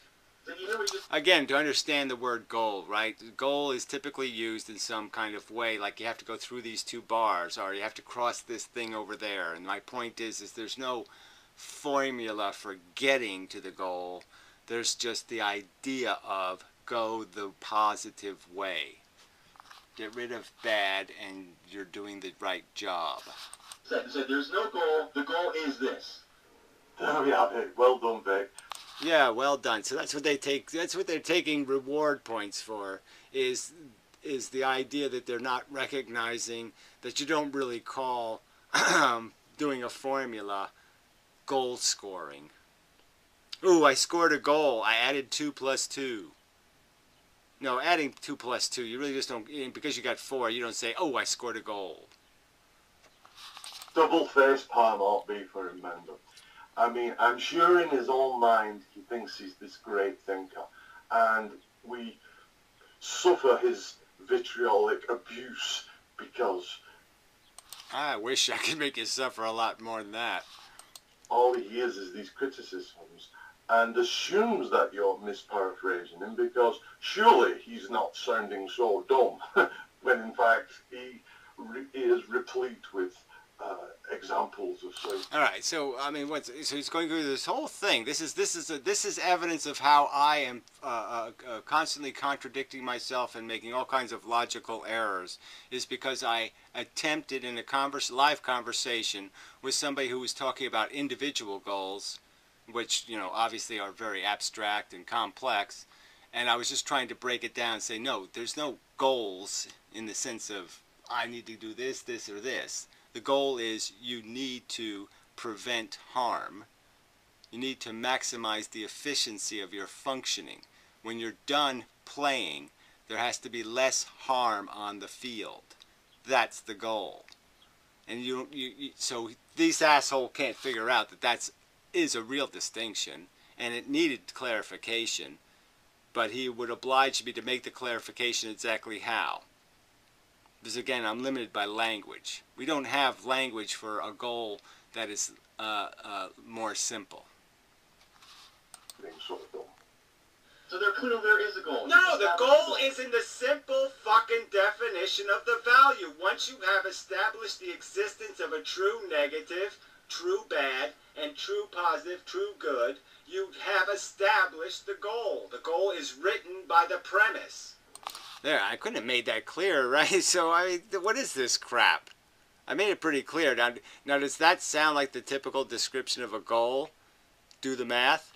Again, to understand the word goal, right? Goal is typically used in some kind of way, like you have to go through these two bars, or you have to cross this thing over there. And my point is there's no formula for getting to the goal. There's just the idea of go the positive way. Get rid of bad, and you're doing the right job. So there's no goal. The goal is this. There we have it. Well done, Vic. Yeah, well done. So that's what they take. That's what they're taking reward points for. Is the idea that they're not recognizing that you don't really call doing a formula goal scoring. Ooh, I scored a goal. I added 2 plus 2. No, adding 2 plus 2, you really just don't, because you got 4, you don't say, oh, I scored a goal. Double face palm ought be for him, Mendel. I mean, I'm sure in his own mind he thinks he's this great thinker, and we suffer his vitriolic abuse because I wish I could make you suffer a lot more than that. all he hears is these criticisms and assumes that you're misparaphrasing him because surely he's not sounding so dumb when in fact he is replete with examples of so. All right, so I mean, so he's going through this whole thing. This is evidence of how I am constantly contradicting myself and making all kinds of logical errors. Is because I attempted in a live conversation with somebody who was talking about individual goals, which obviously are very abstract and complex, and I was just trying to break it down and say, no, there's no goals in the sense of I need to do this, this, or this. The goal is you need to prevent harm. You need to maximize the efficiency of your functioning. when you're done playing, there has to be less harm on the field. That's the goal. And so this asshole can't figure out that is a real distinction, and it needed clarification, but he would oblige me to make the clarification exactly how. Because again, I'm limited by language. We don't have language for a goal that is more simple. So there is a goal. No, the goal is in the simple fucking definition of the value. Once you have established the existence of a true negative, true bad, and true positive, true good, you have established the goal. The goal is written by the premise. There, I couldn't have made that clear, right? So, what is this crap? I made it pretty clear. Now, does that sound like the typical description of a goal? Do the math?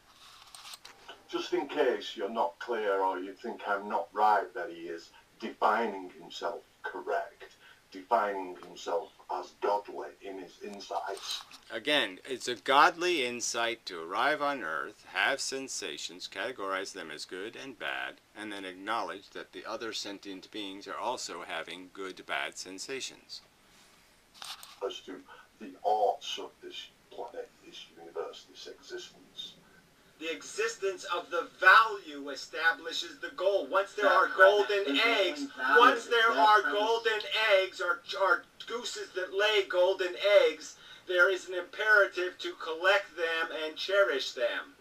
Just in case you're not clear or you think I'm not right that he is defining himself correct, defining himself as godly in his insights. Again, it's a godly insight to arrive on Earth, have sensations, categorize them as good and bad, and then acknowledge that the other sentient beings are also having good, bad sensations. As to the arts of this planet, this universe, this existence. The existence of the value establishes the goal. Once there are golden eggs, once there are golden eggs or gooses that lay golden eggs, there is an imperative to collect them and cherish them.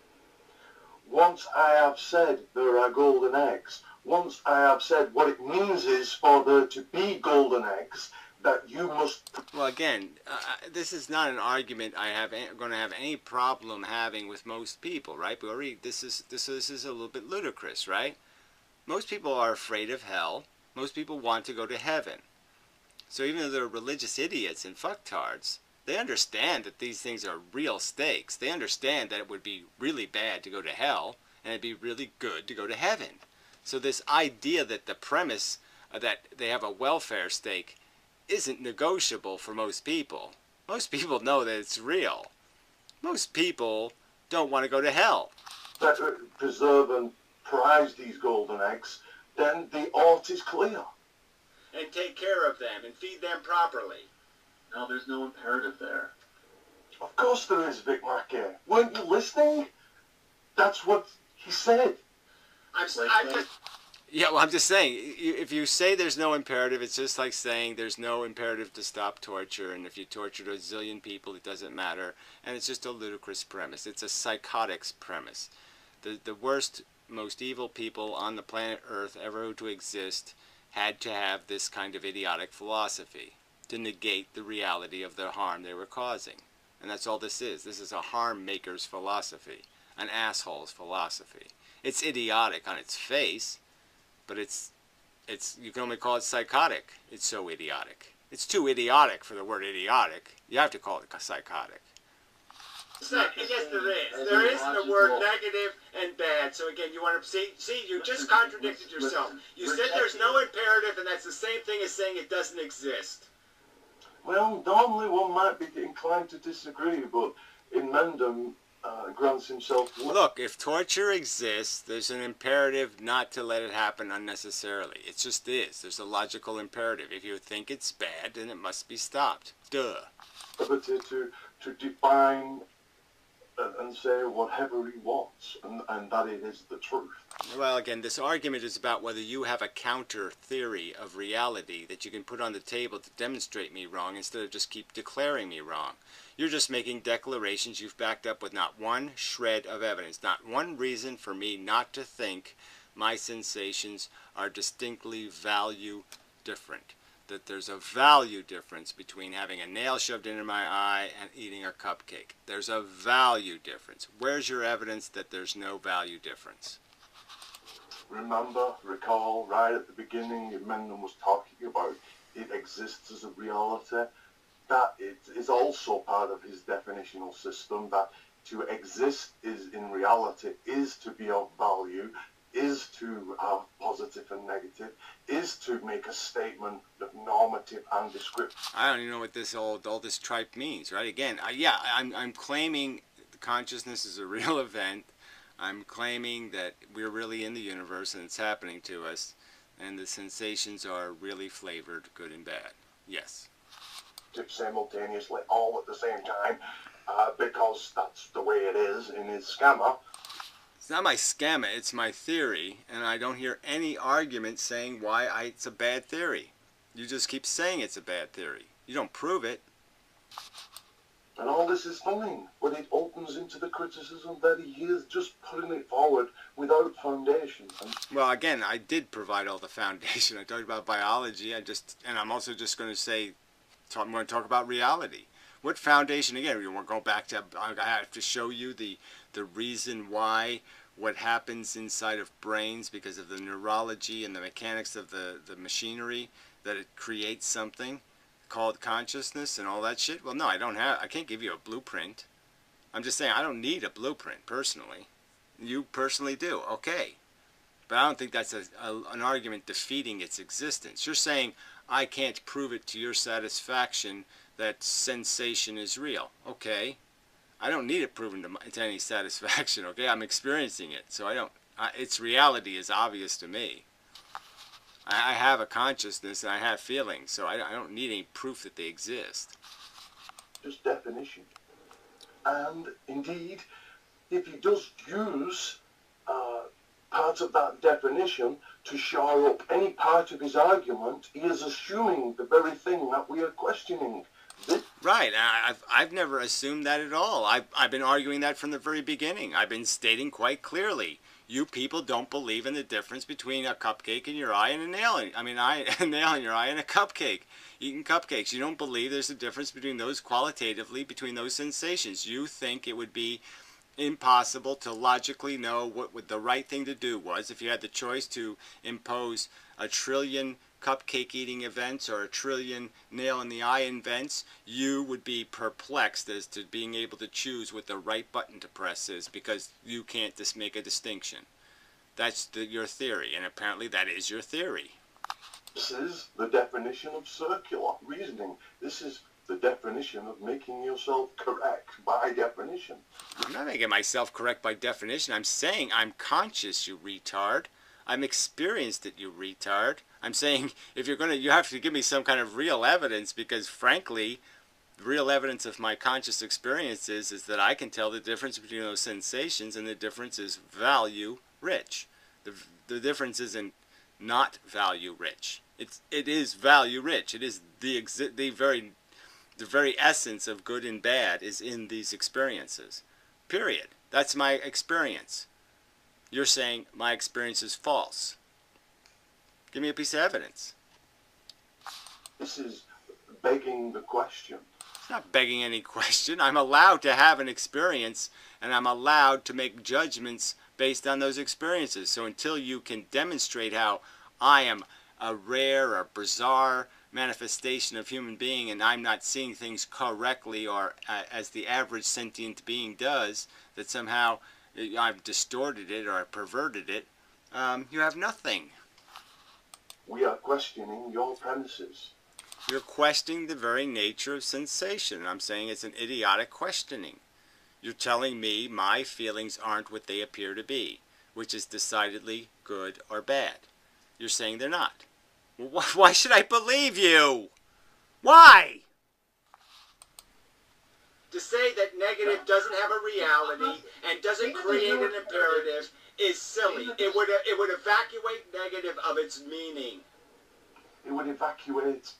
Once I have said there are golden eggs, once I have said what it means is for there to be golden eggs, that you must... Well, again, this is not an argument going to have any problem having with most people, right? But this is a little bit ludicrous, right? Most people are afraid of hell. Most people want to go to heaven. So even though they're religious idiots and fucktards, they understand that these things are real stakes. They understand that it would be really bad to go to hell, and it'd be really good to go to heaven. So this idea that the premise that they have a welfare stake isn't negotiable for most people. Most people know that it's real. Most people don't want to go to hell. That preserve and prize these golden eggs, then the art is clear. And take care of them and feed them properly. No, there's no imperative there. Of course there is, Vic Mackey. Weren't you listening? That's what he said. Yeah, well, I'm just saying, if you say there's no imperative, it's just like saying there's no imperative to stop torture, and if you tortured a zillion people, it doesn't matter, and it's just a ludicrous premise. It's a psychotic's premise. The worst, most evil people on the planet Earth ever to exist had to have this kind of idiotic philosophy to negate the reality of the harm they were causing. And that's all this is. This is a harm maker's philosophy, an asshole's philosophy. It's idiotic on its face, but you can only call it psychotic. It's so idiotic. It's too idiotic for the word idiotic. You have to call it psychotic. Yes, there is. There is the word negative and bad. So again, you want to see, you just contradicted yourself. You said there's no imperative, and that's the same thing as saying it doesn't exist. Well, normally one might be inclined to disagree, but in Mendham, grants himself... Look, if torture exists, there's an imperative not to let it happen unnecessarily. It just is. There's a logical imperative. If you think it's bad, then it must be stopped. Duh. To define and say whatever he wants, and that it is the truth. Well, again, this argument is about whether you have a counter theory of reality that you can put on the table to demonstrate me wrong instead of just keep declaring me wrong. You're just making declarations you've backed up with not one shred of evidence, not one reason for me not to think my sensations are distinctly value different. That there's a value difference between having a nail shoved into my eye and eating a cupcake. There's a value difference. Where's your evidence that there's no value difference? Recall, right at the beginning, Mendham was talking about it exists as a reality. That it is also part of his definitional system, that to exist is in reality, is to be of value, is to have positive and negative, is to make a statement of normative and descriptive. I don't even know what this all this tripe means, right? Again, I'm claiming consciousness is a real event. I'm claiming that we're really in the universe and it's happening to us, and the sensations are really flavored, good and bad. Yes. Simultaneously, all at the same time, because that's the way it is in his scammer. It's not my scammer, it's my theory, and I don't hear any argument saying why it's a bad theory. You just keep saying it's a bad theory. You don't prove it. And all this is fine, but it opens into the criticism that he is just putting it forward without foundation. Well, again, I did provide all the foundation. I talked about biology, and I'm also just going to say, I'm going to talk about reality. What foundation, again, we want to go back to, I have to show you the reason why, what happens inside of brains because of the neurology and the mechanics of the machinery, that it creates something called consciousness and all that shit. Well, no, I can't give you a blueprint. I'm just saying I don't need a blueprint personally. You personally do, okay. But I don't think that's an argument defeating its existence. You're saying I can't prove it to your satisfaction that sensation is real. Okay. I don't need it proven to any satisfaction, okay? I'm experiencing it. So its reality is obvious to me. I have a consciousness and I have feelings, so I don't need any proof that they exist. Just definition. And indeed, if he does use part of that definition to shore up any part of his argument, he is assuming the very thing that we are questioning. Right. I've never assumed that at all. I've been arguing that from the very beginning. I've been stating quite clearly, you people don't believe in the difference between a cupcake in your eye and a nail in your eye and a cupcake. Eating cupcakes. You don't believe there's a difference between those qualitatively, between those sensations. You think it would be impossible to logically know what the right thing to do was if you had the choice to impose 1 trillion cupcake eating events or 1 trillion nail in the eye events. You would be perplexed as to being able to choose what the right button to press is because you can't just make a distinction. That's your theory, and apparently that is your theory. This is the definition of circular reasoning. This is the definition of making yourself correct by definition. I'm not making myself correct by definition. I'm saying I'm conscious, you retard. I'm experienced it, you retard. I'm saying if you're going to, you have to give me some kind of real evidence because frankly, the real evidence of my conscious experiences is that I can tell the difference between those sensations, and the difference is value rich. The difference isn't not value rich. It is value rich. It is the very essence of good and bad is in these experiences. Period. That's my experience. You're saying my experience is false. Give me a piece of evidence. This is begging the question. It's not begging any question. I'm allowed to have an experience, and I'm allowed to make judgments based on those experiences. So until you can demonstrate how I am a rare or bizarre manifestation of human being and I'm not seeing things correctly or as the average sentient being does, that somehow I've distorted it or I perverted it, you have nothing. We are questioning your premises. You're questioning the very nature of sensation. I'm saying it's an idiotic questioning. You're telling me my feelings aren't what they appear to be, which is decidedly good or bad. You're saying they're not. Well, why should I believe you? Why? To say that negative doesn't have a reality and doesn't create an imperative is silly. It would evacuate negative of its meaning. It would evacuate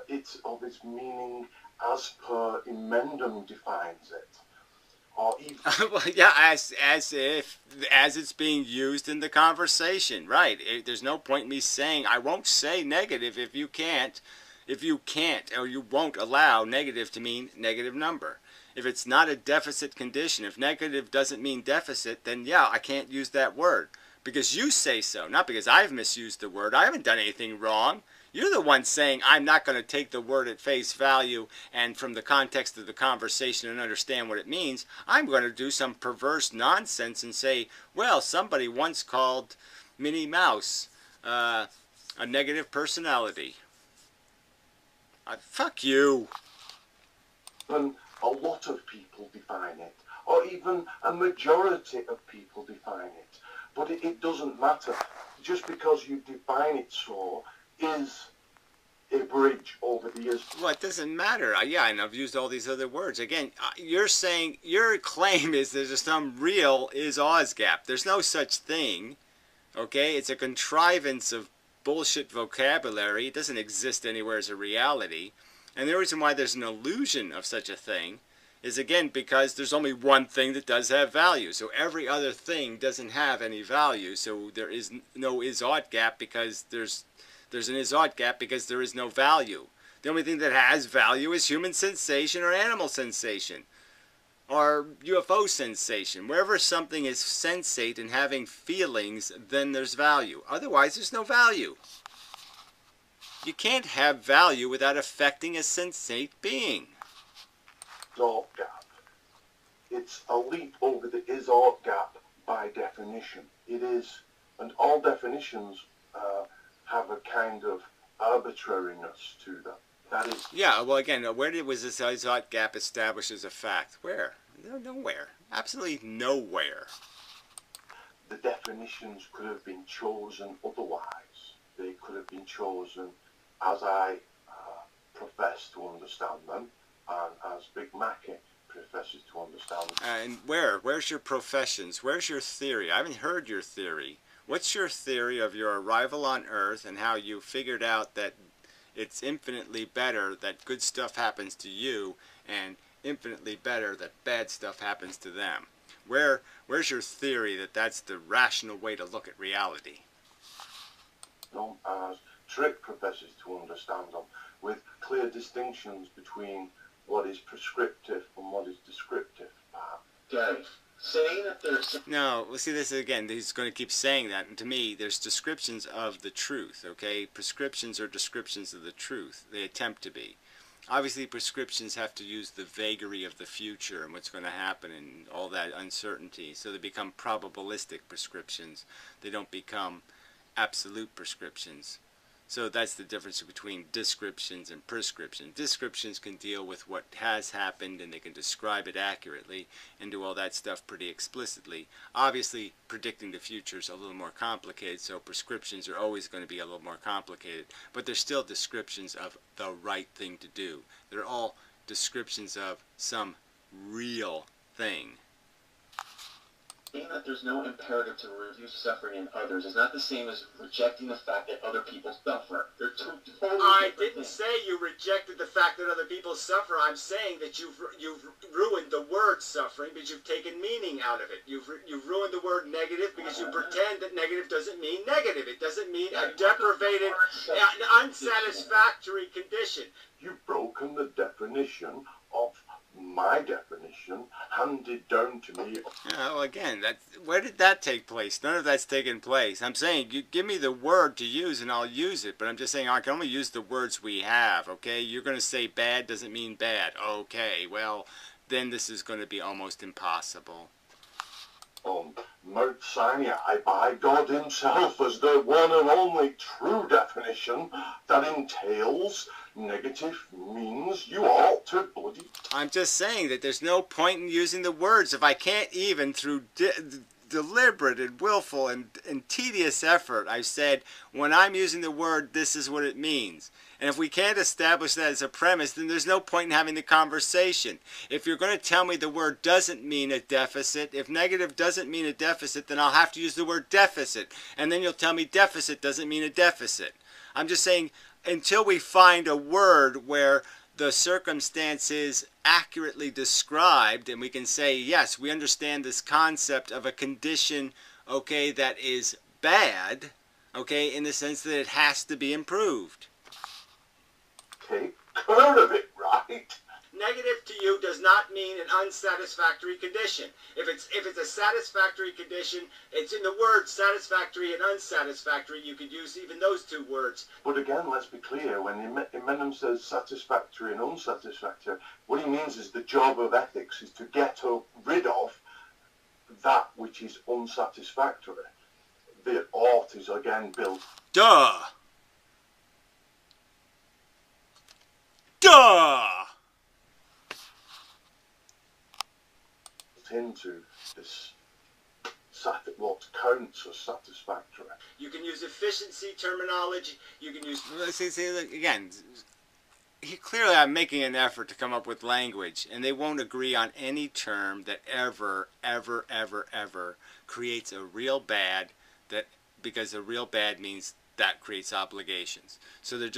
it of its meaning as per Emendum defines it. Or even well, yeah, as it's being used in the conversation, right? There's no point in me saying I won't say negative if you can't, or you won't allow negative to mean negative number. If it's not a deficit condition, if negative doesn't mean deficit, then yeah, I can't use that word because you say so, not because I've misused the word. I haven't done anything wrong. You're the one saying I'm not going to take the word at face value and from the context of the conversation and understand what it means. I'm going to do some perverse nonsense and say, well, somebody once called Minnie Mouse a negative personality. Fuck you. And a lot of people define it. or even a majority of people define it. But it doesn't matter. Just because you define it so is a bridge over the years. Well, it doesn't matter. Yeah, and I've used all these other words. Again, you're saying, your claim is there's some real is-Oz gap. There's no such thing, okay? It's a contrivance of bullshit vocabulary. It doesn't exist anywhere as a reality. And the reason why there's an illusion of such a thing is, again, because there's only one thing that does have value. So every other thing doesn't have any value. So there is no is-Oz gap because there's an is-Oz gap because there is no value. The only thing that has value is human sensation or animal sensation or UFO sensation. Wherever something is sensate and having feelings, then there's value. Otherwise, there's no value. You can't have value without affecting a sensate being. Is-Ought gap. It's a leap over the is-Ought gap by definition. It is, and all definitions have a kind of arbitrariness to them. That is... Yeah, well, again, where was this is-Ought gap established as a fact? Where? Nowhere. Absolutely nowhere. The definitions could have been chosen otherwise. They could have been chosen as I profess to understand them, and as Big Mackie professes to understand them. And where's your professions? Where's your theory? I haven't heard your theory. What's your theory of your arrival on Earth and how you figured out that it's infinitely better that good stuff happens to you and infinitely better that bad stuff happens to them? Where's your theory that that's the rational way to look at reality? As Trick professes to understand them, with clear distinctions between what is prescriptive and what is descriptive. Okay. Saying that there's... No, well, see, this again, he's going to keep saying that, and to me, there's descriptions of the truth, okay? Prescriptions are descriptions of the truth. They attempt to be. Obviously, prescriptions have to use the vagary of the future and what's going to happen and all that uncertainty, so they become probabilistic prescriptions. They don't become absolute prescriptions. So that's the difference between descriptions and prescriptions. Descriptions can deal with what has happened and they can describe it accurately and do all that stuff pretty explicitly. Obviously, predicting the future is a little more complicated, so prescriptions are always going to be a little more complicated. But they're still descriptions of the right thing to do. They're all descriptions of some real thing. Saying that there's no imperative to reduce suffering in others is not the same as rejecting the fact that other people suffer. They're two totally I different didn't things. say you rejected the fact that other people suffer. I'm saying that you've ruined the word suffering because you've taken meaning out of it. You've ruined the word negative because you pretend that negative doesn't mean negative. It doesn't mean a deprivated, unsatisfactory condition. You've broken the definition of my definition handed down to me. Yeah, well, again, where did that take place? None of that's taken place. I'm saying, you give me the word to use and I'll use it, but I'm just saying I can only use the words we have, okay? You're going to say bad doesn't mean bad. Okay, well, then this is going to be almost impossible. Mount Sinai by God himself as the one and only true definition that entails negative means you ought to bloody... I'm just saying that there's no point in using the words if I can't even through deliberate and willful and tedious effort. I've said when I'm using the word, this is what it means. And if we can't establish that as a premise, then there's no point in having the conversation. If you're going to tell me the word doesn't mean a deficit, if negative doesn't mean a deficit, then I'll have to use the word deficit. And then you'll tell me deficit doesn't mean a deficit. I'm just saying until we find a word where the circumstance is accurately described and we can say, yes, we understand this concept of a condition, okay, that is bad, okay, in the sense that it has to be improved. Take care of it, right? Negative to you does not mean an unsatisfactory condition. If it's a satisfactory condition, it's in the words satisfactory and unsatisfactory. You could use even those two words. But again, let's be clear, when Eminem says satisfactory and unsatisfactory, what he means is the job of ethics is to get rid of that which is unsatisfactory. The ought is again built. Duh! Duh! into this what counts as satisfactory. You can use efficiency terminology. You can use... See, look, again, clearly I'm making an effort to come up with language, and they won't agree on any term that ever creates a real bad, because a real bad means that creates obligations. So they're just